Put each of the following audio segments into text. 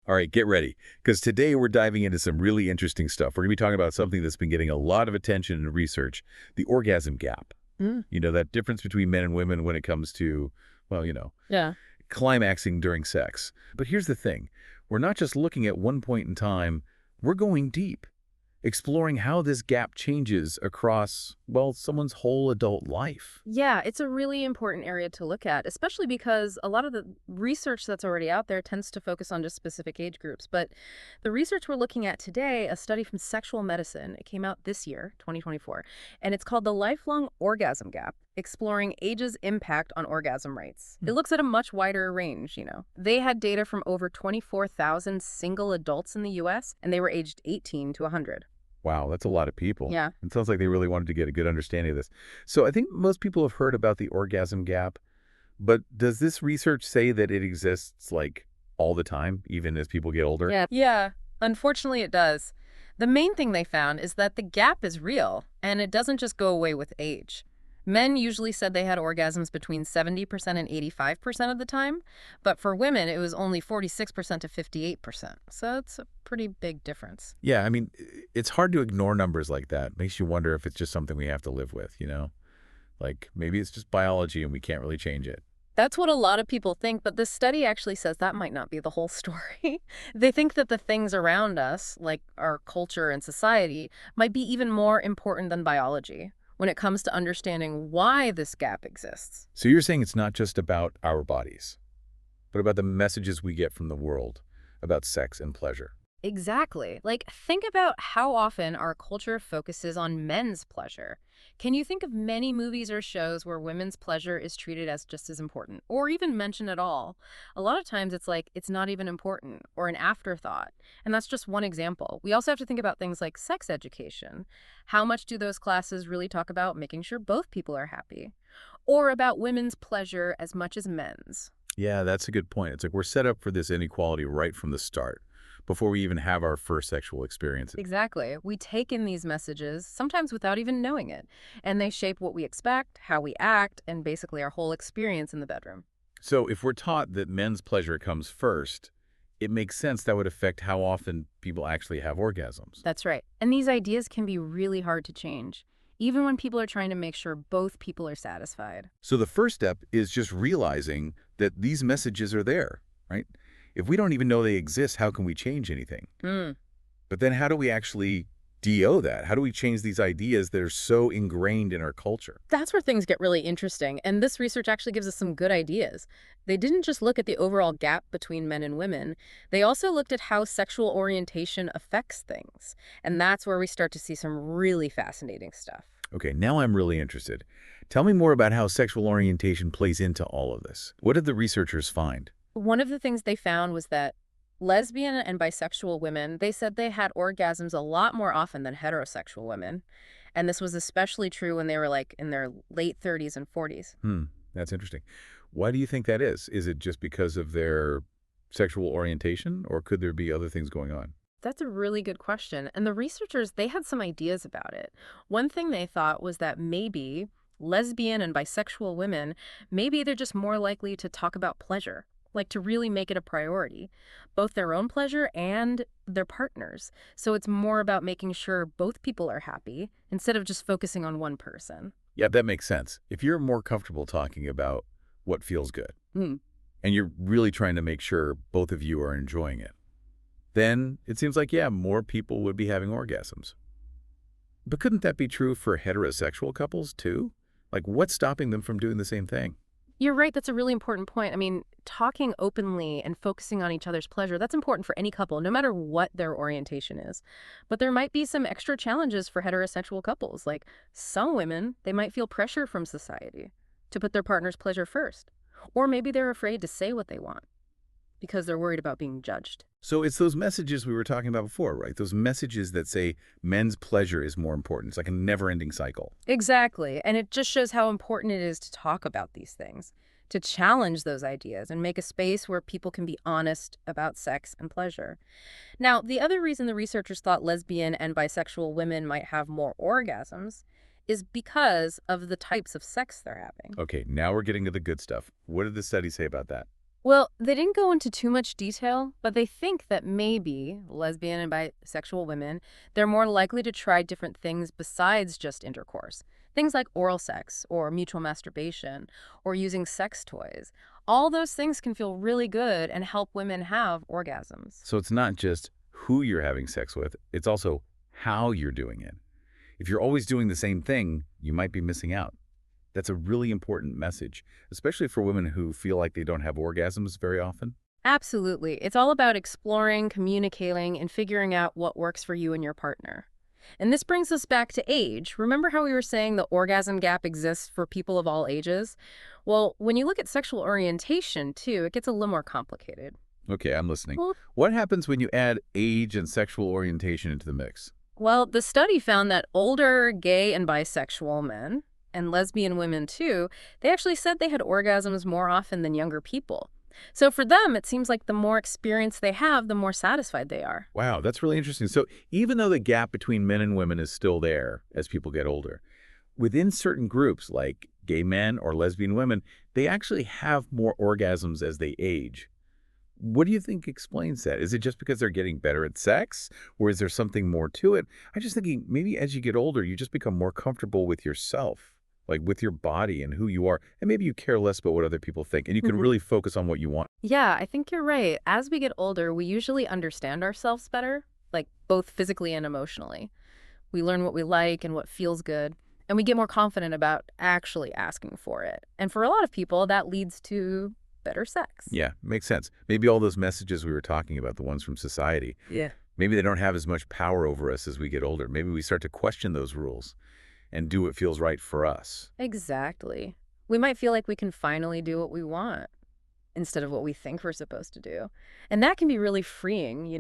All right, get ready, because today we're diving into some really interesting stuff. We're going to be talking about something that's been getting a lot of attention in research, the orgasm gap. Mm. That difference between men and women when it comes to, well, Yeah. climaxing during sex. But here's the thing. We're not just looking at one point in time. We're going deep, exploring how this gap changes across, well, someone's whole adult life. Yeah, it's a really important area to look at, especially because a lot of the research that's already out there tends to focus on just specific age groups. But the research we're looking at today, a study from Sexual Medicine, it came out this year, 2024, and it's called The Lifelong Orgasm Gap, exploring age's impact on orgasm rates. It looks at a much wider range. They had data from over 24,000 single adults in the U.S., and they were aged 18 to 100. Wow, that's a lot of people. Yeah. It sounds like they really wanted to get a good understanding of this. So I think most people have heard about the orgasm gap, but does this research say that it exists like all the time, even as people get older? Yeah, unfortunately it does. The main thing they found is that the gap is real, and it doesn't just go away with age. Men usually said they had orgasms between 70% and 85% of the time, but for women it was only 46% to 58%. So it's a pretty big difference. Yeah, I mean, it's hard to ignore numbers like that. Makes you wonder if it's just something we have to live with. Like maybe it's just biology and we can't really change it. That's what a lot of people think, but this study actually says that might not be the whole story. They think that the things around us, like our culture and society, might be even more important than biology when it comes to understanding why this gap exists. So you're saying it's not just about our bodies, but about the messages we get from the world about sex and pleasure. Exactly. Like, think about how often our culture focuses on men's pleasure. Can you think of many movies or shows where women's pleasure is treated as just as important, or even mentioned at all? A lot of times it's like it's not even important, or an afterthought. And that's just one example. We also have to think about things like sex education. How much do those classes really talk about making sure both people are happy? Or about women's pleasure as much as men's? Yeah, that's a good point. It's like we're set up for this inequality right from the start, before we even have our first sexual experiences. Exactly. We take in these messages, sometimes without even knowing it, and they shape what we expect, how we act, and basically our whole experience in the bedroom. So if we're taught that men's pleasure comes first, it makes sense that would affect how often people actually have orgasms. That's right. And these ideas can be really hard to change, even when people are trying to make sure both people are satisfied. So the first step is just realizing that these messages are there, right? If we don't even know they exist, how can we change anything? Hmm. But then how do we actually DO that? How do we change these ideas that are so ingrained in our culture? That's where things get really interesting, and this research actually gives us some good ideas. They didn't just look at the overall gap between men and women, they also looked at how sexual orientation affects things. And that's where we start to see some really fascinating stuff. Okay, now I'm really interested. Tell me more about how sexual orientation plays into all of this. What did the researchers find? One of the things they found was that lesbian and bisexual women, they said they had orgasms a lot more often than heterosexual women. And this was especially true when they were like in their late 30s and 40s. That's interesting. Why do you think that is? Is it just because of their sexual orientation, or could there be other things going on? That's a really good question. And the researchers, they had some ideas about it. One thing they thought was that maybe lesbian and bisexual women, maybe they're just more likely to talk about pleasure, like to really make it a priority, both their own pleasure and their partners. So it's more about making sure both people are happy instead of just focusing on one person. Yeah, that makes sense. If you're more comfortable talking about what feels good, Hmm. and you're really trying to make sure both of you are enjoying it, then it seems like, yeah, more people would be having orgasms. But couldn't that be true for heterosexual couples, too? Like, what's stopping them from doing the same thing? You're right, that's a really important point. I mean, talking openly and focusing on each other's pleasure, that's important for any couple, no matter what their orientation is. But there might be some extra challenges for heterosexual couples. Like some women, they might feel pressure from society to put their partner's pleasure first. Or maybe they're afraid to say what they want because they're worried about being judged. So it's those messages we were talking about before, right? Those messages that say men's pleasure is more important. It's like a never-ending cycle. Exactly. And it just shows how important it is to talk about these things, to challenge those ideas and make a space where people can be honest about sex and pleasure. Now, the other reason the researchers thought lesbian and bisexual women might have more orgasms is because of the types of sex they're having. Okay, now we're getting to the good stuff. What did the study say about that? Well, they didn't go into too much detail, but they think that maybe lesbian and bisexual women, they're more likely to try different things besides just intercourse. Things like oral sex or mutual masturbation or using sex toys. All those things can feel really good and help women have orgasms. So it's not just who you're having sex with, it's also how you're doing it. If you're always doing the same thing, you might be missing out. That's a really important message, especially for women who feel like they don't have orgasms very often. Absolutely. It's all about exploring, communicating, and figuring out what works for you and your partner. And this brings us back to age. Remember how we were saying the orgasm gap exists for people of all ages? Well, when you look at sexual orientation, too, it gets a little more complicated. Okay, I'm listening. Well, What happens when you add age and sexual orientation into the mix? well, the study found that older gay and bisexual men, and lesbian women too, they actually said they had orgasms more often than younger people. So for them, it seems like the more experience they have, the more satisfied they are. Wow, that's really interesting. So even though the gap between men and women is still there as people get older, within certain groups like gay men or lesbian women, they actually have more orgasms as they age. What do you think explains that? Is it just because they're getting better at sex, or is there something more to it? I'm just thinking maybe as you get older, you just become more comfortable with yourself, like with your body and who you are, and maybe you care less about what other people think, and you can really focus on what you want. Yeah, I think you're right. As we get older, we usually understand ourselves better, like both physically and emotionally. We learn what we like and what feels good, and we get more confident about actually asking for it. And for a lot of people, that leads to better sex. Yeah, makes sense. Maybe all those messages we were talking about, the ones from society, Yeah. maybe they don't have as much power over us as we get older. Maybe we start to question those rules and do what feels right for us. Exactly. We might feel like we can finally do what we want instead of what we think we're supposed to do. And that can be really freeing,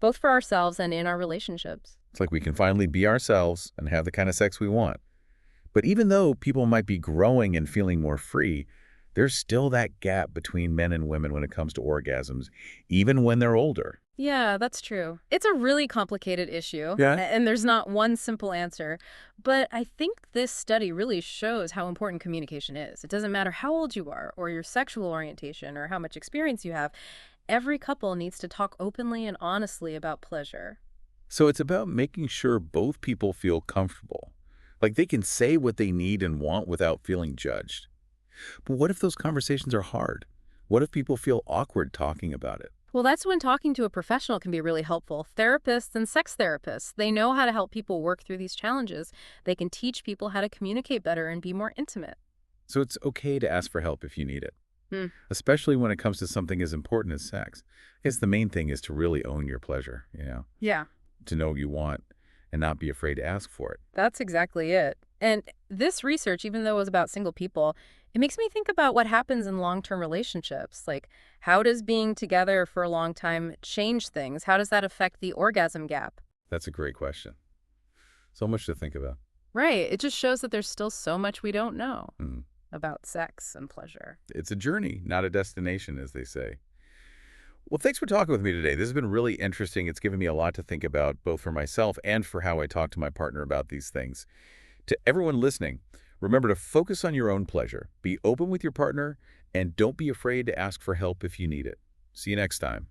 both for ourselves and in our relationships. It's like we can finally be ourselves and have the kind of sex we want. But even though people might be growing and feeling more free, there's still that gap between men and women when it comes to orgasms, even when they're older. Yeah, that's true. It's a really complicated issue, Yeah. and there's not one simple answer. But I think this study really shows how important communication is. It doesn't matter how old you are, or your sexual orientation, or how much experience you have. Every couple needs to talk openly and honestly about pleasure. So it's about making sure both people feel comfortable. Like they can say what they need and want without feeling judged. But what if those conversations are hard? What if people feel awkward talking about it? Well, that's when talking to a professional can be really helpful. Therapists and sex therapists, they know how to help people work through these challenges. They can teach people how to communicate better and be more intimate. So it's okay to ask for help if you need it, Hmm. especially when it comes to something as important as sex. I guess the main thing is to really own your pleasure, Yeah. to know what you want and not be afraid to ask for it. That's exactly it. And this research, even though it was about single people, it makes me think about what happens in long-term relationships. Like, how does being together for a long time change things? How does that affect the orgasm gap? That's a great question. So much to think about. Right. It just shows that there's still so much we don't know Mm. about sex and pleasure. It's a journey, not a destination, as they say. Well, thanks for talking with me today. This has been really interesting. It's given me a lot to think about, both for myself and for how I talk to my partner about these things. To everyone listening, remember to focus on your own pleasure, be open with your partner, and don't be afraid to ask for help if you need it. See you next time.